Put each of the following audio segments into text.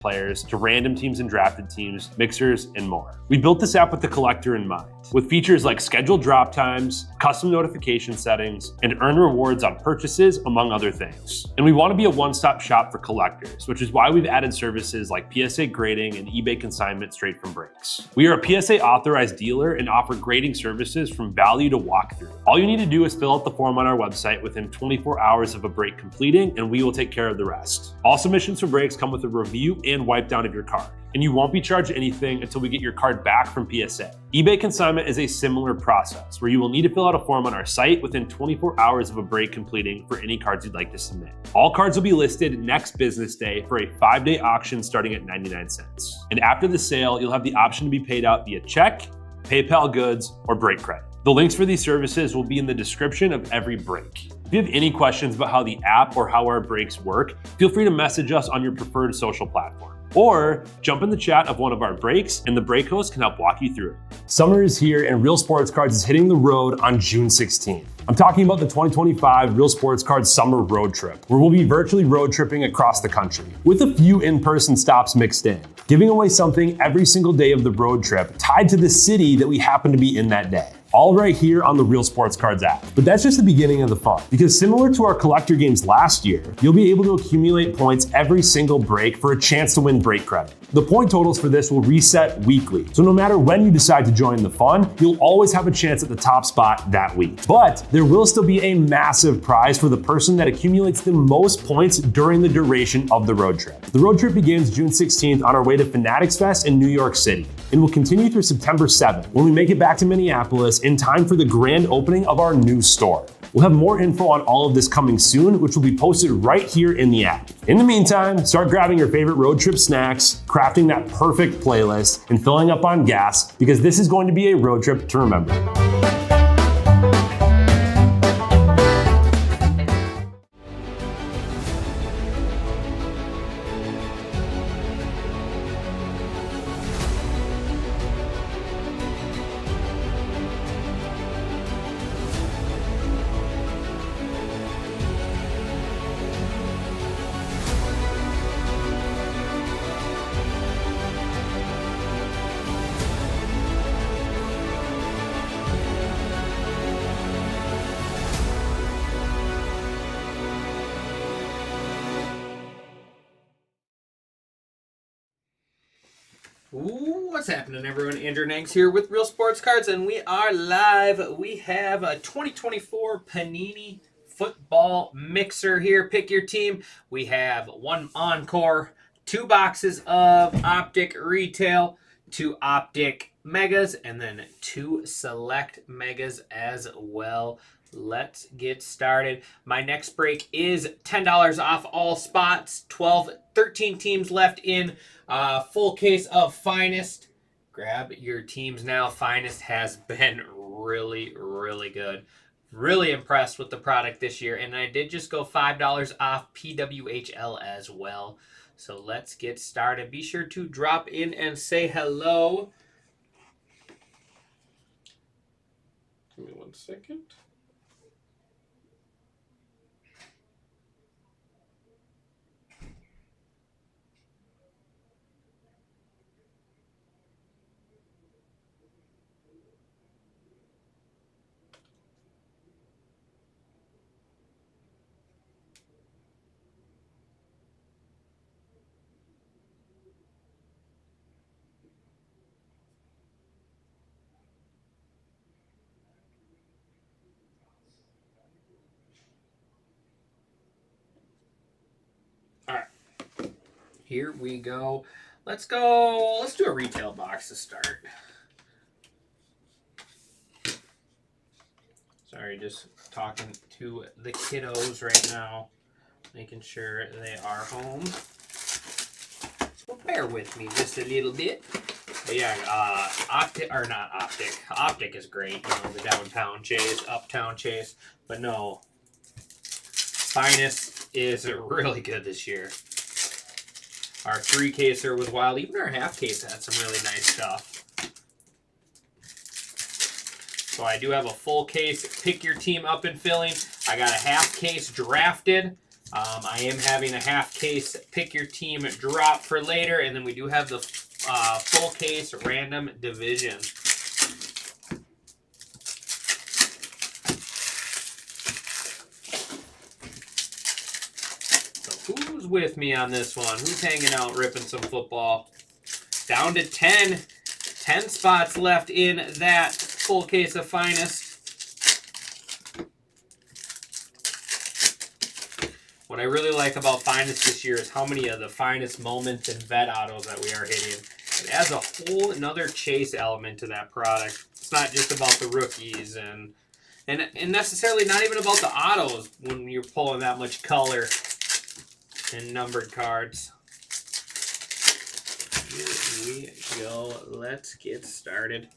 players to random teams and drafted teams, mixers, and more. We built this app with the collector in mind, with features like scheduled drop times, custom notification settings, and earn rewards on purchases, among other things. And we want to be a one-stop shop for collectors, which is why we've added services like PSA grading and eBay consignment straight from breaks. We are a PSA authorized dealer and offer grading services from value to walkthrough. All you need to do is fill out the form on our website within 24 hours of a break completing, and we will take care of the rest. All submissions for breaks come with a review and wipe down of your card, and you won't be charged anything until we get your card back from PSA. eBay consignment is a similar process where you will need to fill out a form on our site within 24 hours of a break completing for any cards you'd like to submit. All cards will be listed next business day for a 5-day auction starting at 99 cents. And after the sale, you'll have the option to be paid out via check, PayPal goods, or break credit. The links for these services will be in the description of every break. If you have any questions about how the app or how our breaks work, feel free to message us on your preferred social platform. Or jump in the chat of one of our breaks and the break host can help walk you through it. Summer is here and Real Sports Cards is hitting the road on June 16th. I'm talking about the 2025 Real Sports Cards Summer Road Trip, where we'll be virtually road tripping across the country, with a few in-person stops mixed in, giving away something every single day of the road trip tied to the city that we happen to be in that day. All right here on the Real Sports Cards app. But that's just the beginning of the fun, because similar to our collector games last year, you'll be able to accumulate points every single break for a chance to win break credit. The point totals for this will reset weekly, so no matter when you decide to join the fun, you'll always have a chance at the top spot that week. But there will still be a massive prize for the person that accumulates the most points during the duration of the road trip. The road trip begins June 16th on our way to Fanatics Fest in New York City, and will continue through September 7th when we make it back to Minneapolis in time for the grand opening of our new store. We'll have more info on all of this coming soon, which will be posted right here in the app. In the meantime, start grabbing your favorite road trip snacks, crafting that perfect playlist, and filling up on gas, because this is going to be a road trip to remember. What's happening, everyone? Andrew Nangs here with Real Sports Cards, and we are live. We have a 2024 Panini football mixer here. Pick your team. We have one Encore, 2 boxes of Optic Retail, 2 Optic Megas, and then 2 Select Megas as well. Let's get started. My next break is $10 off all spots. 13 teams left in full case of Finest. Grab your teams now. Finest has been really, really good. Really impressed with the product this year. And I did just go $5 off PWHL as well. So let's get started. Be sure to drop in and say hello. Give me 1 second. Here we go. Let's do a retail box to start. Sorry, just talking to the kiddos right now, making sure they are home. So bear with me just a little bit. But yeah, Optic is great. You know, the downtown chase, uptown chase. But no, Finest is really good this year. Our 3-caser was wild. Even our half-case had some really nice stuff. So I do have a full case. Pick your team up and filling. I got a half-case drafted. I am having a half case pick your team drop for later, and then we do have the full case random division. So who's with me on this one? Who's hanging out, ripping some football? Down to 10. 10 spots left in that full case of finest. What I really like about Finest this year is how many of the finest moments and vet autos that we are hitting. It adds a whole another chase element to that product. It's not just about the rookies and necessarily not even about the autos when you're pulling that much color and numbered cards. Here we go. Let's get started.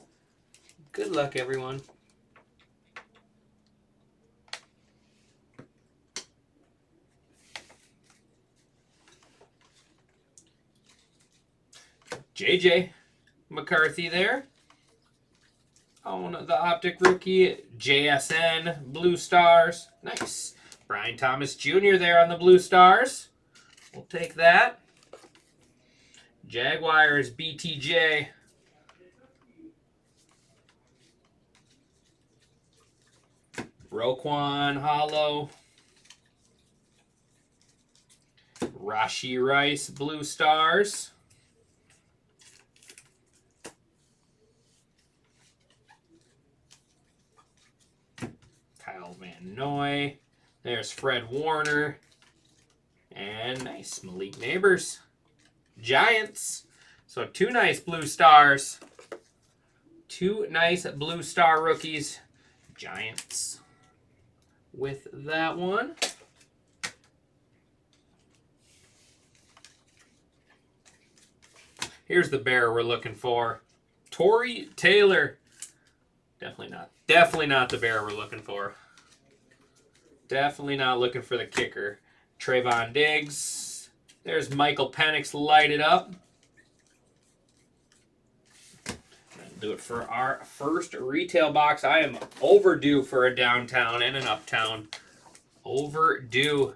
Good luck, everyone. JJ McCarthy there. On the Optic rookie. JSN Blue Stars. Nice. Brian Thomas Jr. there on the Blue Stars. We'll take that. Jaguars BTJ. Roquan Hollow. Rashee Rice Blue Stars. Kyle Van Noy. There's Fred Warner. And nice Malik Neighbors. Giants. So 2 nice Blue Stars. 2 nice Blue Star rookies. Giants. With that one. Here's the bear we're looking for. Torrey Taylor. Definitely not the bear we're looking for. Definitely not looking for the kicker. Trayvon Diggs. There's Michael Penix lighted up. That'll do it for our first retail box. I am overdue for a downtown and an uptown. Overdue.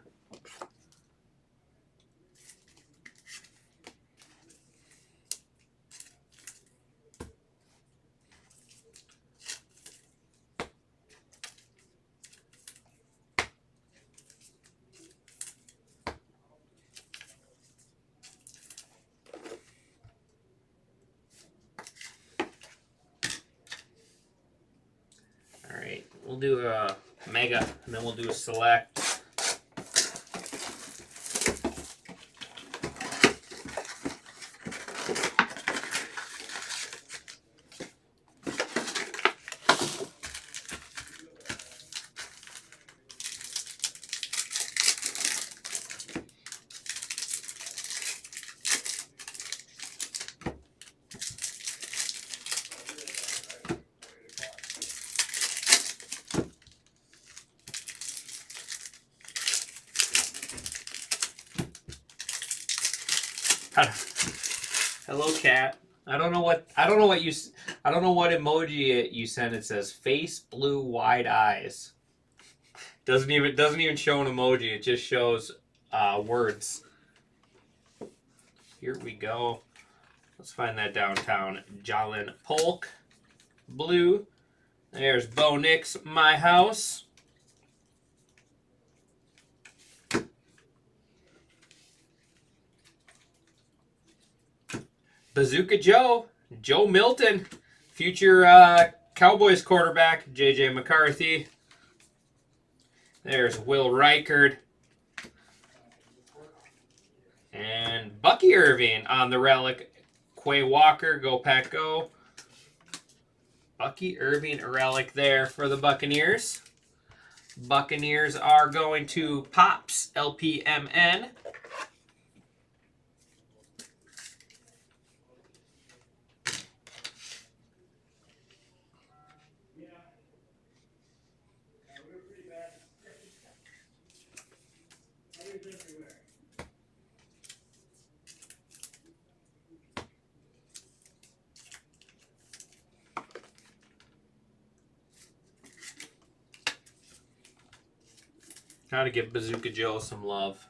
We'll do a mega, and then we'll do a select. Hello, cat. I don't know what emoji you sent. It says face blue wide eyes. Doesn't even show an emoji. It just shows words. Here we go. Let's find that downtown. Jalen Polk, blue. There's Bo Nix, my house. Bazooka Joe Milton, future Cowboys quarterback, J.J. McCarthy. There's Will Reichard. And Bucky Irving on the relic. Quay Walker, go Pack go. Bucky Irving relic there for the Buccaneers. Buccaneers are going to Pops, LPMN. Try to give Bazooka Joe some love.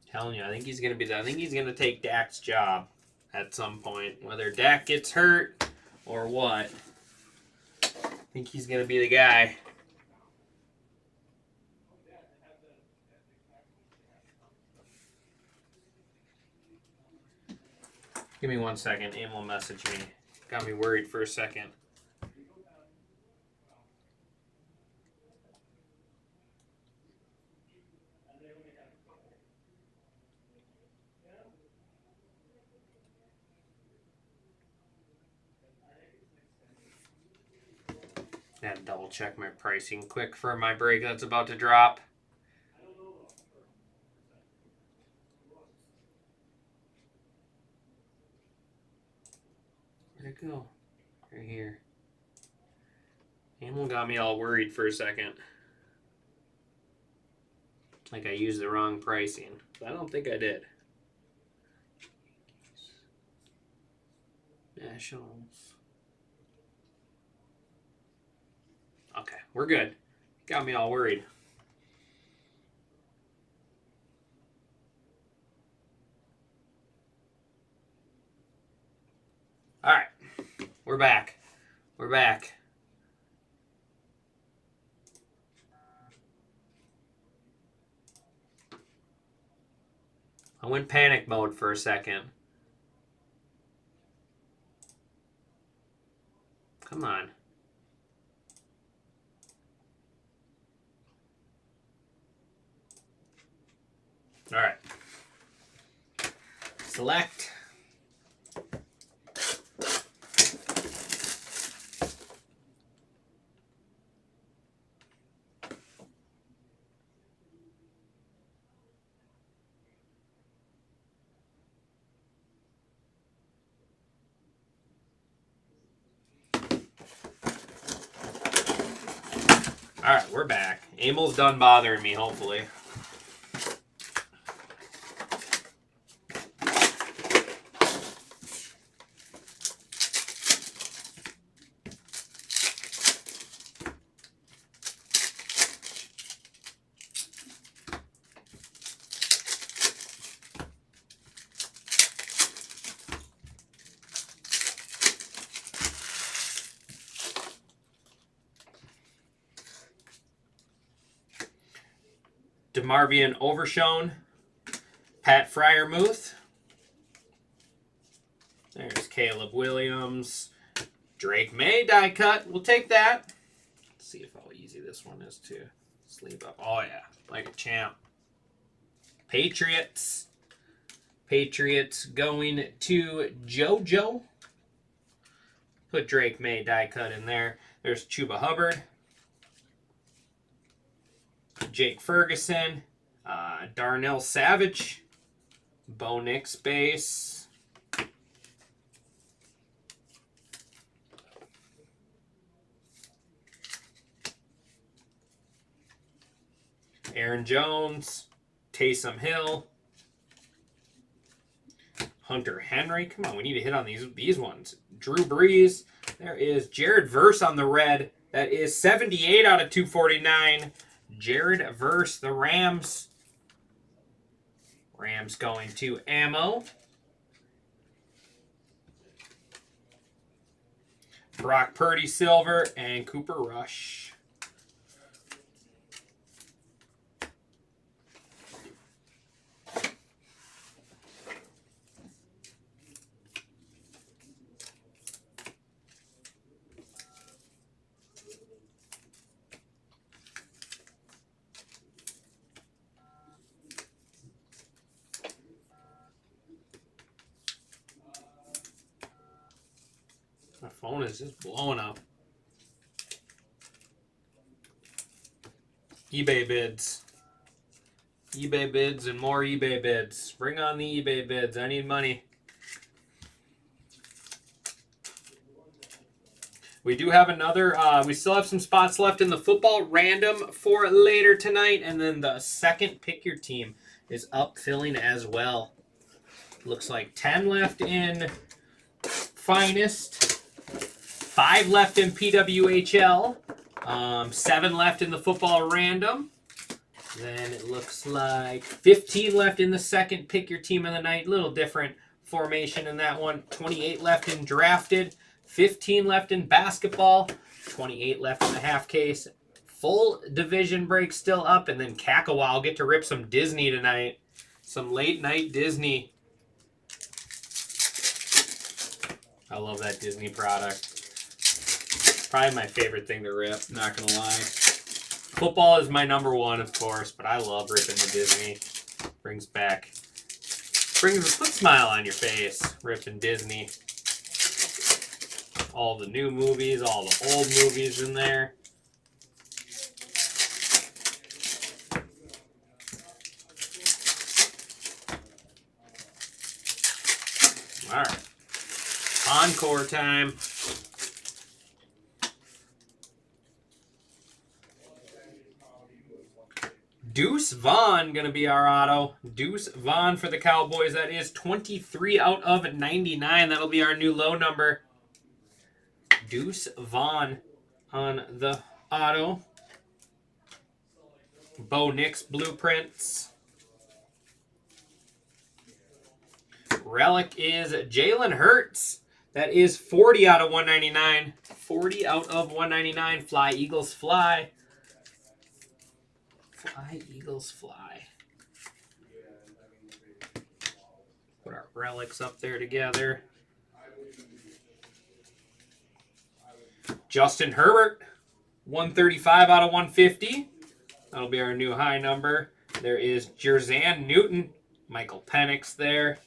Telling you, I think he's gonna be I think he's gonna take Dak's job at some point. Whether Dak gets hurt or what. I think he's gonna be the guy. Give me 1 second. Emil messaged me. Got me worried for a second. I had to double check my pricing quick for my break that's about to drop. Where'd it go? Right here. Emil got me all worried for a second. Like I used the wrong pricing. But I don't think I did. Nationals. Okay, we're good. Got me all worried. All right, we're back. We're back. I went panic mode for a second. Come on. All right. Select. All right, we're back. Emil's done bothering me, hopefully. DeMarvion Overshone, Pat Fryermuth. There's Caleb Williams, Drake May die cut. We'll take that. Let's see if how easy this one is to sleeve up. Oh yeah, like a champ. Patriots. Patriots going to JoJo. Put Drake May die cut in there. There's Chuba Hubbard. Jake Ferguson, Darnell Savage, Bo Nix base, Aaron Jones, Taysom Hill, Hunter Henry. Come on, we need to hit on these ones. Drew Brees. There is Jared Verse on the red. That is 78 out of 249. Jared versus the Rams. Rams going to Ammo. Brock Purdy silver and Cooper Rush. My phone is just blowing up. eBay bids. eBay bids and more eBay bids. Bring on the eBay bids. I need money. We do have another, we still have some spots left in the football random for later tonight. And then the second pick your team is up filling as well. Looks like 10 left in Finest. 5 left in PWHL. 7 left in the Football Random. Then it looks like 15 left in the second Pick Your Team of the Night. Little different formation in that one. 28 left in Drafted. 15 left in Basketball. 28 left in the half case. Full division break still up. And then Kakawa. I'll get to rip some Disney tonight. Some late night Disney. I love that Disney product. Probably my favorite thing to rip, not going to lie. Football is my number one, of course, but I love ripping the Disney. Brings a quick smile on your face, ripping Disney. All the new movies, all the old movies in there. All right. Encore time. Deuce Vaughn going to be our auto. Deuce Vaughn for the Cowboys. That is 23 out of 99. That'll be our new low number. Deuce Vaughn on the auto. Bo Nix blueprints. Relic is Jalen Hurts. That is 40 out of 199. 40 out of 199. Fly, Eagles, fly. Fly, Eagles, fly. Put our relics up there together. Justin Herbert, 135 out of 150. That'll be our new high number. There is Jerzan Newton. Michael Penix there.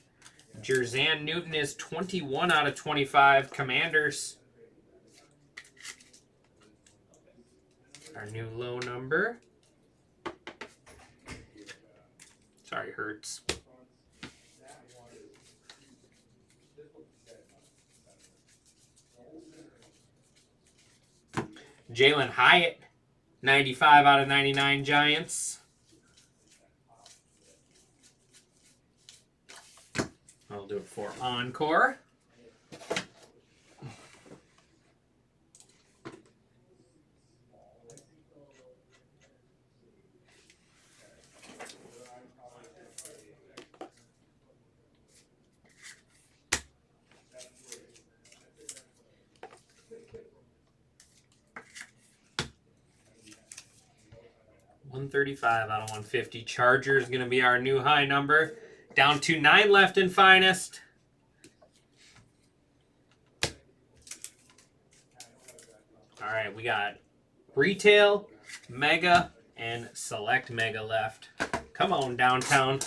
Jerzan Newton is 21 out of 25. Commanders. Our new low number. Sorry, Hurts. Jalen Hyatt, 95 out of 99 Giants. I'll do it for Encore. $135 out of 150. Chargers going to be our new high number. Down to 9 left in Finest. All right, we got Retail, Mega, and Select Mega left. Come on, downtown.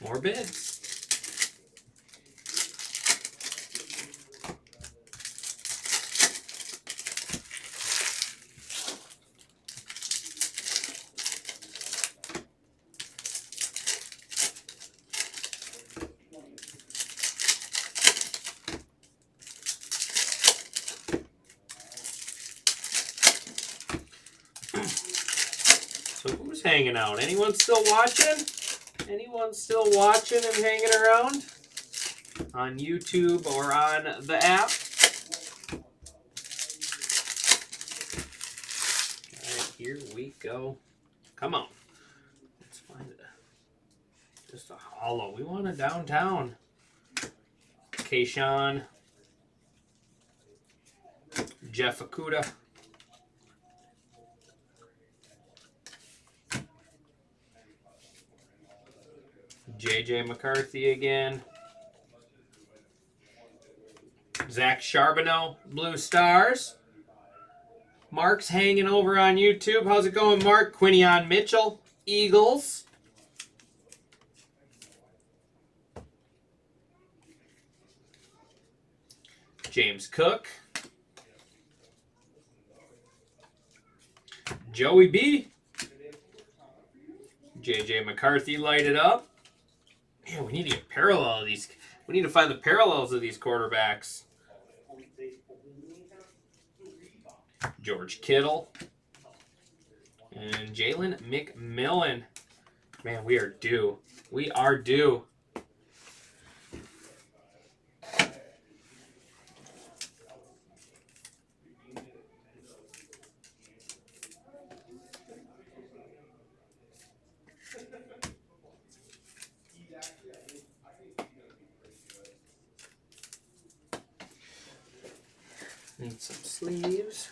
More bids. So who's hanging out? Anyone still watching? Anyone still watching and hanging around on YouTube or on the app? All right, here we go. Come on. Let's find it. Just a hollow. We want a downtown. Kayshawn. Jeff Okuda. JJ McCarthy again. Zach Charbonneau, Blue Stars. Mark's hanging over on YouTube. How's it going, Mark? Quinion Mitchell, Eagles. James Cook. Joey B. JJ McCarthy lighted up. Man, we need to get parallel of these. We need to find the parallels of these quarterbacks. George Kittle. And Jalen McMillan. Man, we are due. We are due. Need some sleeves.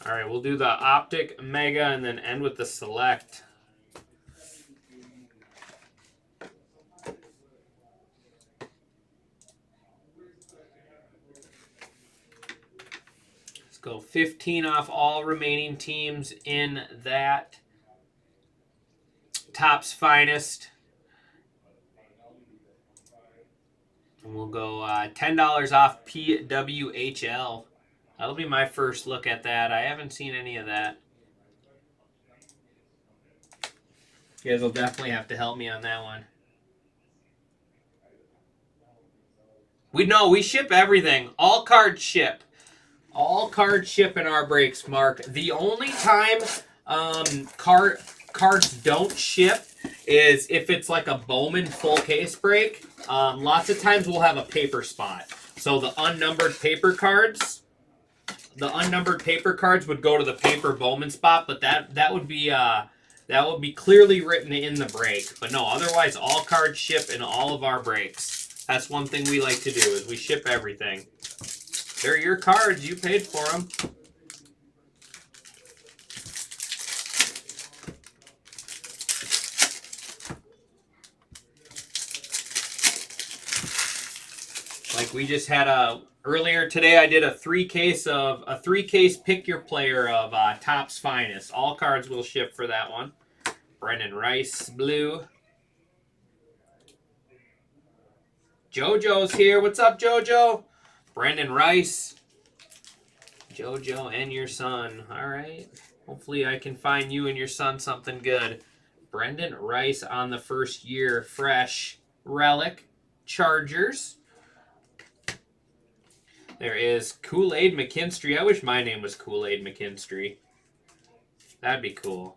All right, we'll do the Optic Mega and then end with the Select. Let's go 15 off all remaining teams in that Topps Finest. And we'll go $10 off PWHL. That'll be my first look at that. I haven't seen any of that. You guys will definitely have to help me on that one. We ship everything. All cards ship. All cards ship in our breaks, Mark. The only time cards don't ship is if it's like a Bowman full case break. Lots of times we'll have a paper spot. So the unnumbered paper cards would go to the paper Bowman spot, but that would be clearly written in the break. But no, otherwise all cards ship in all of our breaks. That's one thing we like to do is we ship everything. They're your cards. You paid for them. Like we just had earlier today, I did a three case pick your player of Topps Finest. All cards will ship for that one. Brendan Rice blue. JoJo's here. What's up, JoJo? Brendan Rice. JoJo and your son. All right. Hopefully I can find you and your son something good. Brendan Rice on the first year. Fresh. Relic. Chargers. There is Kool-Aid McKinstry. I wish my name was Kool-Aid McKinstry. That'd be cool.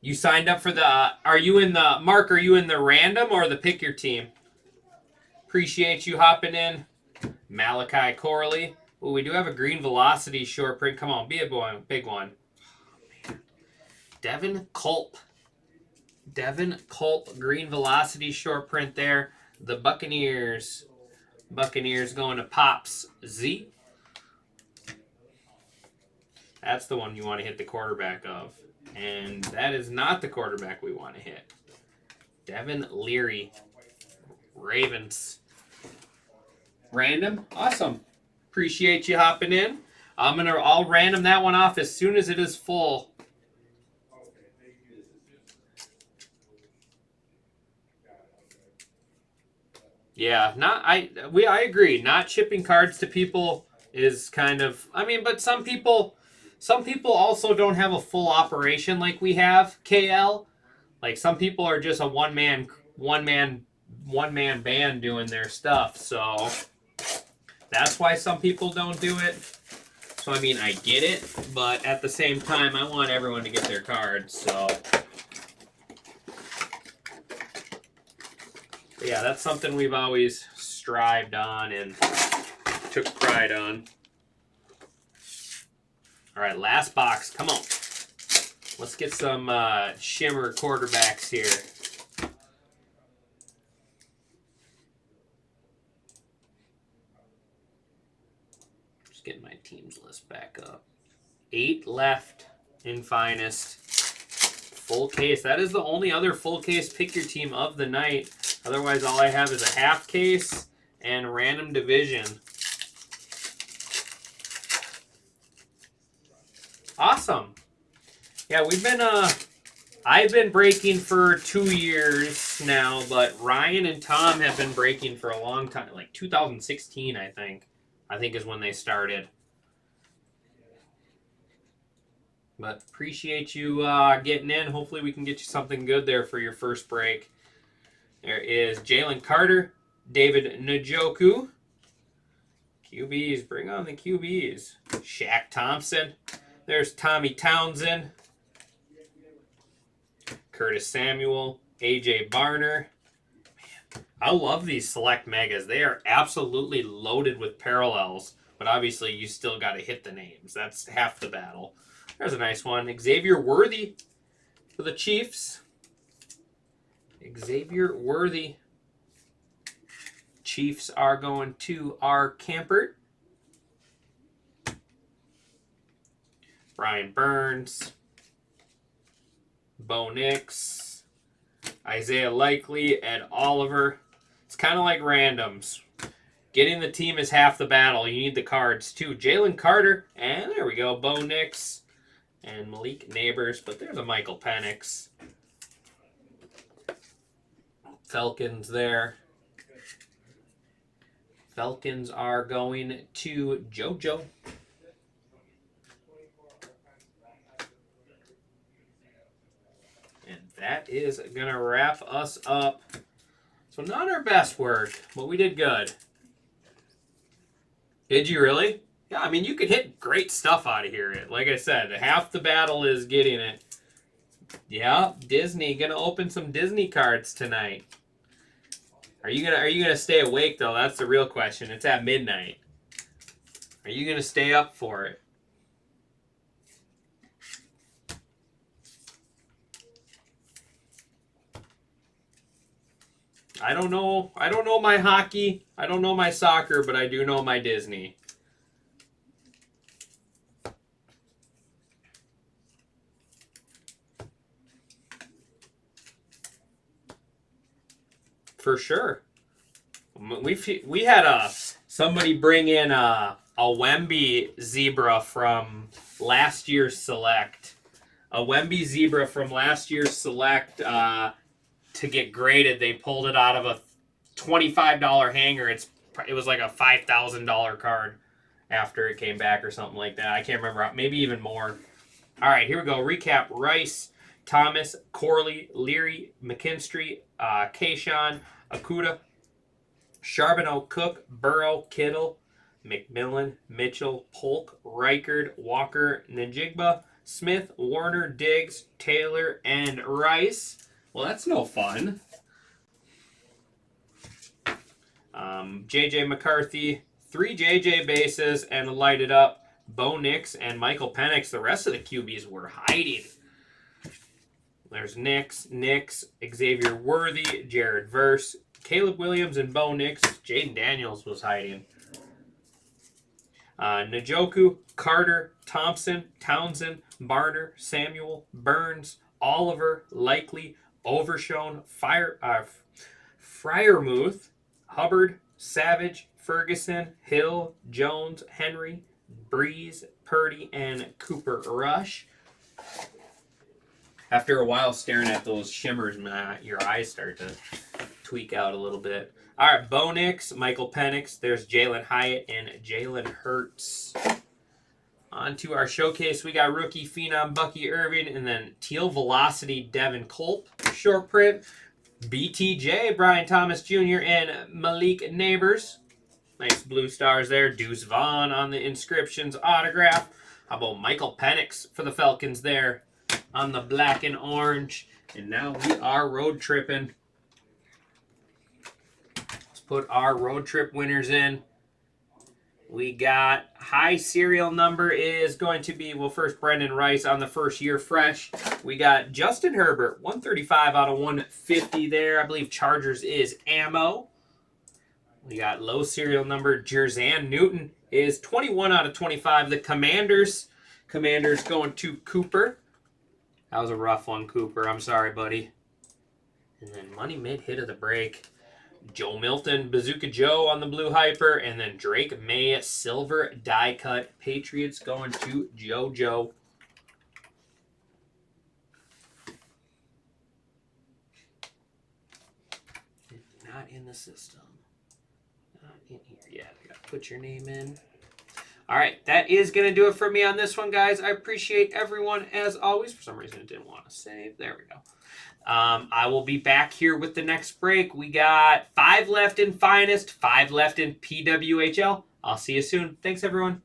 You signed up for the, are you in the random or the pick your team? Appreciate you hopping in. Malachi Corley. Oh, we do have a green velocity short print. Come on, be a boy, big one. Devin Culp. Devin Culp, green velocity short print there. The Buccaneers. Buccaneers going to Pops Z. That's the one you want to hit the quarterback of. And that is not the quarterback we want to hit. Devin Leary. Ravens. Random. Awesome. Appreciate you hopping in. I'll random that one off as soon as it is full. Yeah, I agree. Not shipping cards to people is kind of, but some people also don't have a full operation like we have, KL. Like some people are just a one man band doing their stuff. So that's why some people don't do it. So I get it, but at the same time I want everyone to get their cards. So yeah, that's something we've always strived on and took pride on. All right, last box. Come on. Let's get some shimmer quarterbacks here. Just getting my teams list back up. 8 left in Finest. full case. That is the only other full case pick your team of the night. Otherwise, all I have is a half case and random division. Awesome. Yeah, I've been breaking for 2 years now, but Ryan and Tom have been breaking for a long time, like 2016, I think is when they started. But appreciate you getting in. Hopefully we can get you something good there for your first break. There is Jalen Carter, David Njoku. QBs, bring on the QBs. Shaq Thompson. There's Tommy Townsend. Curtis Samuel, AJ Barner. Man, I love these select megas. They are absolutely loaded with parallels, but obviously you still got to hit the names. That's half the battle. There's a nice one. Xavier Worthy for the Chiefs. Xavier Worthy. Chiefs are going to R. Campert. Brian Burns. Bo Nix, Isaiah Likely, Ed Oliver. It's kind of like randoms. Getting the team is half the battle. You need the cards too. Jalen Carter, and there we go. Bo Nix and Malik Neighbors, but there's a Michael Penix. Falcons there. Falcons are going to JoJo. That is going to wrap us up. So not our best work, but we did good. Did you really? Yeah, I mean, you could hit great stuff out of here. Like I said, half the battle is getting it. Yeah, Disney. Going to open some Disney cards tonight. Are you gonna stay awake, though? That's the real question. It's at midnight. Are you going to stay up for it? I don't know my hockey. I don't know my soccer, but I do know my Disney. For sure. We had somebody bring in a Wemby zebra from last year's select. A Wemby zebra from last year's select. To get graded, they pulled it out of a $25 hanger. It was like a $5,000 card after it came back or something like that. I can't remember. Maybe even more. All right, here we go. Recap: Rice, Thomas, Corley, Leary, McKinstry, Kayshawn, Akuda, Charbonneau, Cook, Burrow, Kittle, McMillan, Mitchell, Polk, Reichard, Walker, Njigba, Smith, Warner, Diggs, Taylor, and Rice. Well, that's no fun. J.J. McCarthy, 3 J.J. bases, and lighted up. Bo Nix and Michael Penix. The rest of the QBs were hiding. There's Nix, Xavier Worthy, Jared Verse, Caleb Williams, and Bo Nix. Jaden Daniels was hiding. Njoku, Carter, Thompson, Townsend, Barner, Samuel, Burns, Oliver, Likely, Overshown, Fryermuth, Hubbard, Savage, Ferguson, Hill, Jones, Henry, Breeze, Purdy, and Cooper Rush. After a while staring at those shimmers, your eyes start to tweak out a little bit. All right, Bo Nix, Michael Penix. There's Jalen Hyatt and Jalen Hurts. On to our showcase, we got rookie phenom Bucky Irving, and then teal velocity Devin Culp, short print. BTJ, Brian Thomas Jr., and Malik Neighbors. Nice blue stars there. Deuce Vaughn on the inscriptions autograph. How about Michael Penix for the Falcons there on the black and orange. And now we are road tripping. Let's put our road trip winners in. We got high serial number is going to be, well, first Brendan Rice on the first year fresh. We got Justin Herbert, 135 out of 150 there. I believe Chargers is ammo. We got low serial number. Jerzan Newton is 21 out of 25. The Commanders going to Cooper. That was a rough one, Cooper. I'm sorry, buddy. And then Money Mid hit of the break. Joe Milton, Bazooka Joe on the blue hyper, and then Drake May silver die cut. Patriots going to JoJo. Not in the system. Not in here yet. I gotta put your name in. All right, that is going to do it for me on this one, guys. I appreciate everyone as always. For some reason, it didn't want to save. There we go. I will be back here with the next break. We got 5 left in Finest, 5 left in PWHL. I'll see you soon. Thanks, everyone.